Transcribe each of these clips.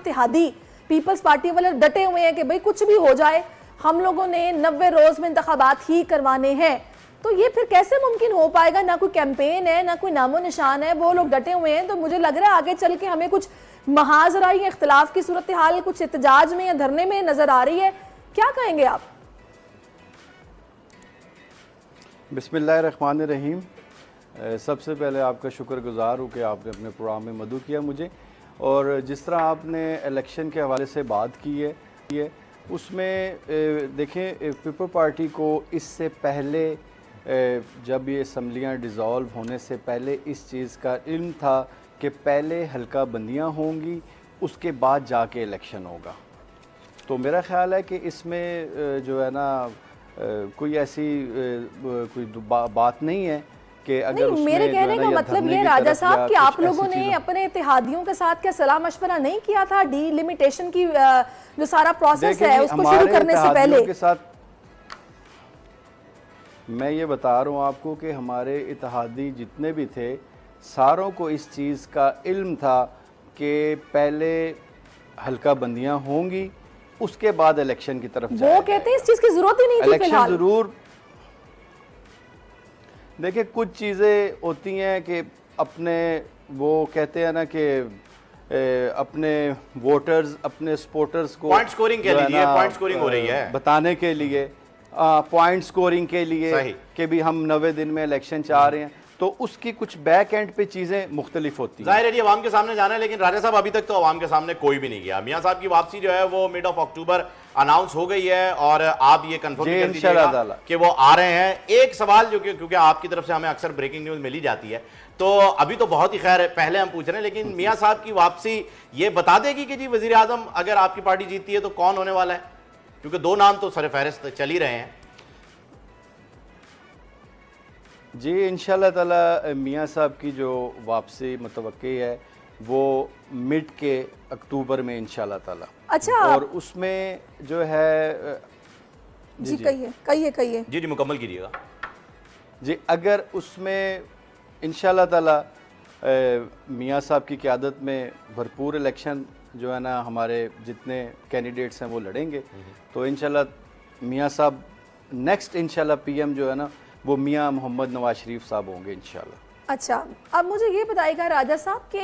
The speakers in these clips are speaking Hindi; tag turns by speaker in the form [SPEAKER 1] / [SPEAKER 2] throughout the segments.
[SPEAKER 1] इत्तेहादी पीपल्स पार्टी वाले डटे हुए हैं कि भाई कुछ भी हो जाए, हम लोगों ने 90 रोज में इंतखाबात ही करवाने हैं, तो ये फिर कैसे मुमकिन हो पाएगा? ना कोई कैंपेन है, ना कोई नामो निशान है, वो लोग डटे हुए हैं। तो मुझे लग रहा है आगे चल के हमें कुछ महाजरा या इख्तिलाफ की सूरत हाल कुछ एहतजाज में या धरने में नजर आ रही है। क्या कहेंगे आप?
[SPEAKER 2] बिस्मिल्लाहिर्रहमानिर्रहीम। सबसे पहले आपका शुक्रगुजार हूँ कि आपने अपने प्रोग्राम में मदद किया मुझे, और जिस तरह आपने इलेक्शन के हवाले से बात की है उसमें देखें, पीपल पार्टी को इससे पहले जब ये असम्बलियाँ डिज़ोल्व होने से पहले इस चीज़ का इल्म था कि पहले हल्का बंदियाँ होंगी, उसके बाद जाके इलेक्शन होगा। तो मेरा ख़्याल है कि इसमें जो है ना कोई ऐसी कोई बात नहीं है कि अगर
[SPEAKER 1] नहीं, मेरे कहने का मतलब ये राजा साहब कि आप लोगों ने अपने इत्तेहादियों के साथ क्या सलाह मशवरा नहीं किया था डीलिमिटेशन की जो सारा प्रोसेस है उसको शुरू करने से पहले?
[SPEAKER 2] के साथ मैं ये बता रहा हूँ आपको कि हमारे इत्तेहादी जितने भी थे सारों को इस चीज़ का इल्म था कि पहले हल्का बंदियाँ होंगी, उसके बाद इलेक्शन की तरफ
[SPEAKER 1] वो कहते हैं इस चीज़ की जरूरत ही नहीं थी।
[SPEAKER 2] इलेक्शन जरूर, देखिए कुछ चीज़ें होती हैं कि अपने वो कहते हैं ना कि अपने वोटर्स, अपने सपोर्टर्स को
[SPEAKER 3] पॉइंट स्कोरिंग के लिए पॉइंट स्कोरिंग हो रही है,
[SPEAKER 2] बताने के लिए पॉइंट स्कोरिंग के लिए कि भी हम 90 दिन में इलेक्शन चाह रहे हैं, तो उसकी कुछ बैक एंड पे चीजें मुख्तलिफ होती हैं।
[SPEAKER 3] जाहिर है अवाम के सामने जाना है, लेकिन राजा साहब अभी तक तो अवाम के सामने कोई भी नहीं गया। मियां साहब की वापसी जो है वो मिड ऑफ अक्टूबर अनाउंस हो गई है, और आप ये कंफर्म कर दीजिएगा कि वो आ रहे हैं। एक सवाल जो कि क्योंकि आपकी तरफ से हमें अक्सर ब्रेकिंग न्यूज मिली जाती है, तो अभी तो बहुत ही खैर पहले हम पूछ रहे हैं, लेकिन मियां साहब की वापसी ये बता देगी कि जी वजीर आजम अगर आपकी पार्टी जीतती है तो कौन होने वाला है? क्योंकि दो नाम तो सरफहरिस्त चल ही रहे हैं।
[SPEAKER 2] जी इंशाल्लाह ताला मियां साहब की जो वापसी मुतवक्की है वो मिड के अक्टूबर में इंशाल्लाह ताला।
[SPEAKER 1] अच्छा,
[SPEAKER 2] और उसमें जो है
[SPEAKER 1] जी कहिए
[SPEAKER 3] जी मुकम्मल कीजिएगा
[SPEAKER 2] जी। अगर उसमें इंशाल्लाह ताला मियां साहब की क़यादत में भरपूर इलेक्शन जो है ना हमारे जितने कैंडिडेट्स हैं वो लड़ेंगे, तो इंशाल्लाह मियां साहब नेक्स्ट इंशाल्लाह पीएम जो है ना वो मियां मोहम्मद नवाज शरीफ साहब होंगे इंशाल्लाह।
[SPEAKER 1] अच्छा, अब मुझे ये बताइएगा राजा साहब कि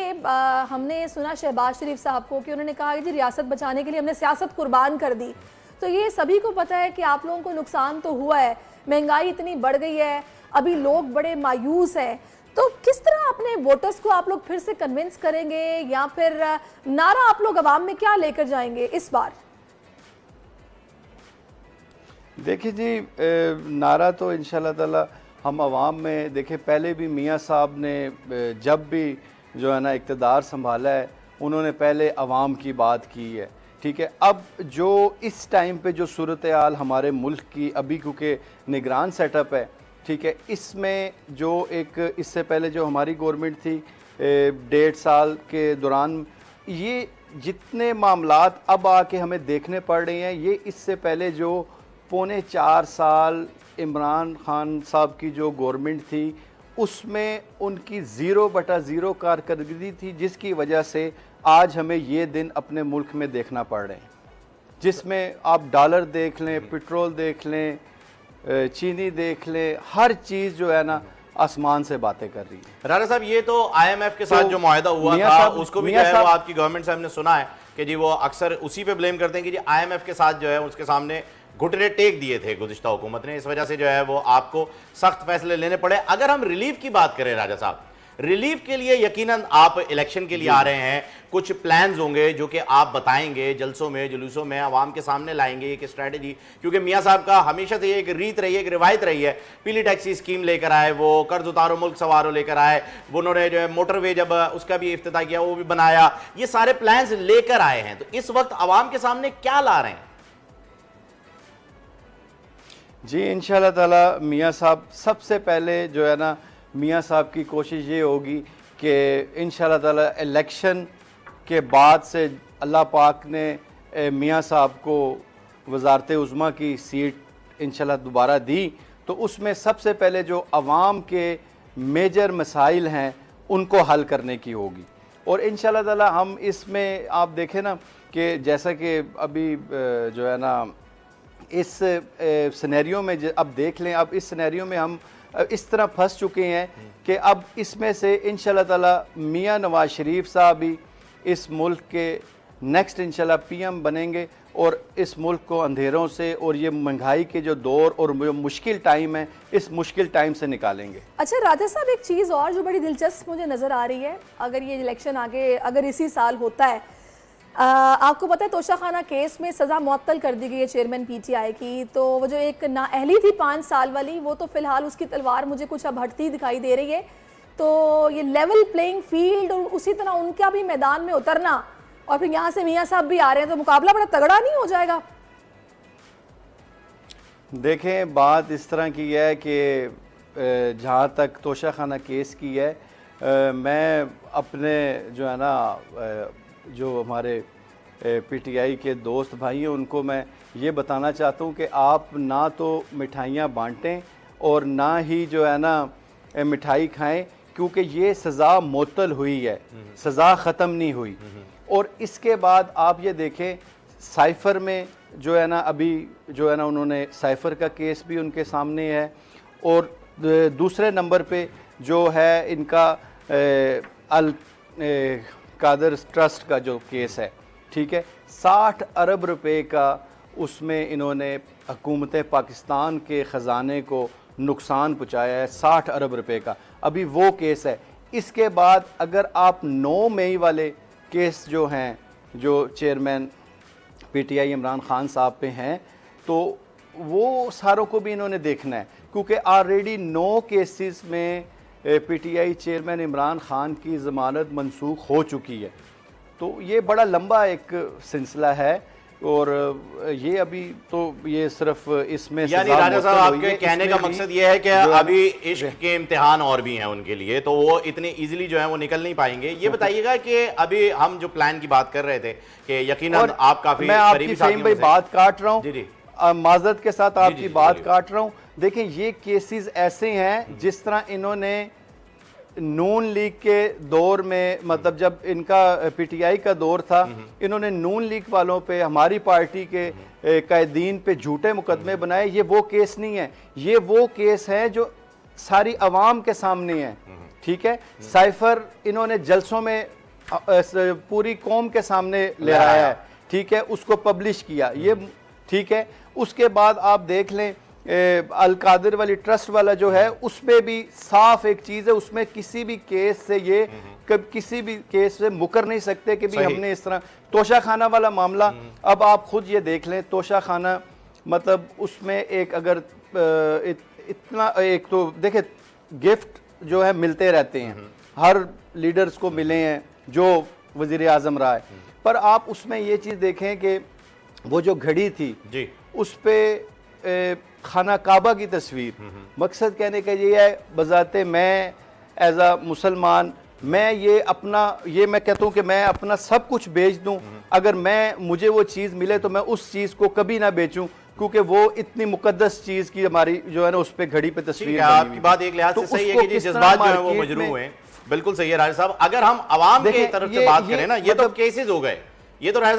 [SPEAKER 1] हमने सुना शहबाज शरीफ साहब को कि उन्होंने कहा कि जी रियासत बचाने के लिए हमने सियासत कुर्बान कर दी, तो ये सभी को पता है कि आप लोगों को नुकसान तो हुआ है, महंगाई इतनी बढ़ गई है, अभी लोग बड़े मायूस हैं, तो किस तरह अपने वोटर्स को आप लोग फिर से कन्विंस करेंगे, या फिर नारा आप लोग अवाम में क्या लेकर जाएंगे इस बार?
[SPEAKER 2] देखिए जी, नारा तो इंशाल्लाह ताला हम आवाम में देखें, पहले भी मियां साहब ने जब भी जो है ना इक़्तिदार संभाला है उन्होंने पहले आवाम की बात की है, ठीक है। अब जो इस टाइम पे जो सूरत हाल हमारे मुल्क की अभी क्योंकि निगरान सेटअप है, ठीक है, इसमें जो एक इससे पहले जो हमारी गवर्नमेंट थी 1.5 साल के दौरान ये जितने मामलात अब आके हमें देखने पड़ रहे हैं, ये इससे पहले जो 3.25 साल इमरान खान साहब की जो गवर्नमेंट थी उसमें उनकी 0/0 कारकर्दगी थी, जिसकी वजह से आज हमें ये दिन अपने मुल्क में देखना पड़ रहे हैं, जिसमें आप डॉलर देख लें, पेट्रोल देख लें, चीनी देख लें, हर चीज़ जो है ना आसमान से बातें कर रही है।
[SPEAKER 3] राणा साहब ये तो IMF के साथ जो मुआहदा हुआ था उसको भी जो है वो आपकी गवर्नमेंट से हमने सुना है कि जी वो अक्सर उसी पे ब्लेम करते हैं कि जी IMF के साथ जो है उसके सामने घुटने टेक दिए थे गुज़िश्ता हुकूमत ने, इस वजह से जो है वो आपको सख्त फैसले लेने पड़े। अगर हम रिलीफ की बात करें राजा साहब, रिलीफ के लिए यकीनन आप इलेक्शन के लिए आ रहे हैं, कुछ प्लान्स होंगे जो कि आप बताएंगे, जलसों में जुलूसों में आवाम के सामने लाएंगे एक स्ट्रैटेजी, क्योंकि मियां साहब का हमेशा से एक रीत रही है, एक रिवायत रही है, पीली टैक्सी स्कीम लेकर आए, वो कर्ज उतारो मुल्क सवारो लेकर आए, वो उन्होंने जो है मोटरवे जब उसका भी इफ्तिताह किया वो भी बनाया, ये सारे प्लान्स लेकर आए हैं, तो इस वक्त आवाम के सामने क्या ला रहे हैं?
[SPEAKER 2] जी इंशाल्लाह ताला मियां साहब सबसे पहले जो है ना मियां साहब की कोशिश ये होगी कि इंशाल्लाह ताला इलेक्शन के बाद से अल्लाह पाक ने मियां साहब को वज़ारत उज़्मा की सीट इंशाल्लाह दोबारा दी, तो उसमें सबसे पहले जो अवाम के मेजर मसाइल हैं उनको हल करने की होगी, और इंशाल्लाह ताला हम इसमें आप देखें ना कि जैसा कि अभी जो है ना इस सिनेरियो में अब देख लें, अब इस सिनेरियो में हम इस तरह फंस चुके हैं कि अब इसमें से इंशाल्लाह ताला मियां नवाज शरीफ साहब भी इस मुल्क के नेक्स्ट इंशाल्लाह पीएम बनेंगे और इस मुल्क को अंधेरों से और ये महंगाई के जो दौर और जो मुश्किल टाइम है, इस मुश्किल टाइम से निकालेंगे।
[SPEAKER 1] अच्छा राजा साहब, एक चीज़ और जो बड़ी दिलचस्प मुझे नज़र आ रही है, अगर ये इलेक्शन आगे अगर इसी साल होता है, आपको पता है तोशाखाना केस में सज़ा मुअत्तल कर दी गई है चेयरमैन पीटीआई की, तो वो जो एक नाअहली थी 5 साल वाली, वो तो फिलहाल उसकी तलवार मुझे कुछ अब हटती दिखाई दे रही है। तो ये लेवल प्लेइंग फील्ड और उसी तरह उनका भी मैदान में उतरना, और फिर यहाँ से मियाँ साहब भी आ रहे हैं, तो मुकाबला बड़ा तगड़ा नहीं हो जाएगा?
[SPEAKER 2] देखें, बात इस तरह की है कि जहाँ तक तोशाखाना केस की है, मैं अपने जो है ना जो हमारे पीटीआई के दोस्त भाई हैं उनको मैं ये बताना चाहता हूँ कि आप ना तो मिठाइयाँ बांटें और ना ही जो है ना मिठाई खाएं, क्योंकि ये सज़ा मुअत्तल हुई है, सज़ा ख़त्म नहीं हुई। और इसके बाद आप ये देखें साइफ़र में जो है ना अभी जो है ना उन्होंने साइफ़र का केस भी उनके सामने है, और दूसरे नंबर पे जो है इनका अल कादर ट्रस्ट का जो केस है, ठीक है, 60 अरब रुपए का उसमें इन्होंने हुकूमत पाकिस्तान के ख़जाने को नुकसान पहुँचाया है, 60 अरब रुपए का, अभी वो केस है। इसके बाद अगर आप 9 मई वाले केस जो हैं जो चेयरमैन पीटीआई इमरान खान साहब पे हैं, तो वो सारों को भी इन्होंने देखना है, क्योंकि ऑलरेडी 9 केसेस में पीटीआई चेयरमैन इमरान खान की ज़मानत मनसूख हो चुकी है। तो ये बड़ा लंबा एक सिलसिला है, और ये अभी तो ये सिर्फ इसमें
[SPEAKER 3] यानी राजा साहब आपके कहने का मकसद ये है कि अभी इश्क के इम्तिहान और भी हैं उनके लिए, तो वो इतने इजीली जो है वो निकल नहीं पाएंगे। ये बताइएगा कि अभी हम जो प्लान की बात कर रहे थे कि यकीनन आप काफी
[SPEAKER 2] मैं आपकी फ़हीम भाई बात काट रहा हूँ, माजरत के साथ आपकी बात काट रहा हूँ। देखें, ये केसेस ऐसे हैं जिस तरह इन्होंने नून लीग के दौर में, मतलब जब इनका पीटीआई का दौर था, इन्होंने नून लीग वालों पे, हमारी पार्टी के कैदीन पे झूठे मुकदमे बनाए। ये वो केस नहीं है, ये वो केस है जो सारी अवाम के सामने है, ठीक है। साइफर इन्होंने जलसों में पूरी कौम के सामने ले आया है, ठीक है, उसको पब्लिश किया, ये ठीक है। उसके बाद आप देख लें अल कादिर वाली ट्रस्ट वाला जो है, उसमें भी साफ एक चीज़ है, उसमें किसी भी केस से ये कब किसी भी केस से मुकर नहीं सकते कि भी हमने इस तरह। तोशाखाना वाला मामला, अब आप खुद ये देख लें, तोशाखाना मतलब उसमें एक अगर इतना एक तो देखे गिफ्ट जो है मिलते रहते हैं, हर लीडर्स को मिले हैं जो वजीर आजम रहा है, पर आप उसमें ये चीज़ देखें कि वो जो घड़ी थी जी, उस पर खाना काबा की तस्वीर, मकसद कहने का ये है, बजाते मैं एज अ मुसलमान मैं ये अपना, ये मैं कहता हूँ कि मैं अपना सब कुछ बेच दूँ, अगर मुझे वो चीज़ मिले तो मैं उस चीज़ को कभी ना बेचूं, क्योंकि वो इतनी मुकद्दस चीज़ की हमारी जो है ना उस पर घड़ी पे तस्वीर।
[SPEAKER 3] आपकी बात एक लिहाज से सही है कि जिस जज्बात जो है वो मजरू हुए, बिल्कुल सही है राजा साहब। अगर हम आवाम की तरफ से बात करें ना, ये तो केसेस हो गए, ये तो राजा साहब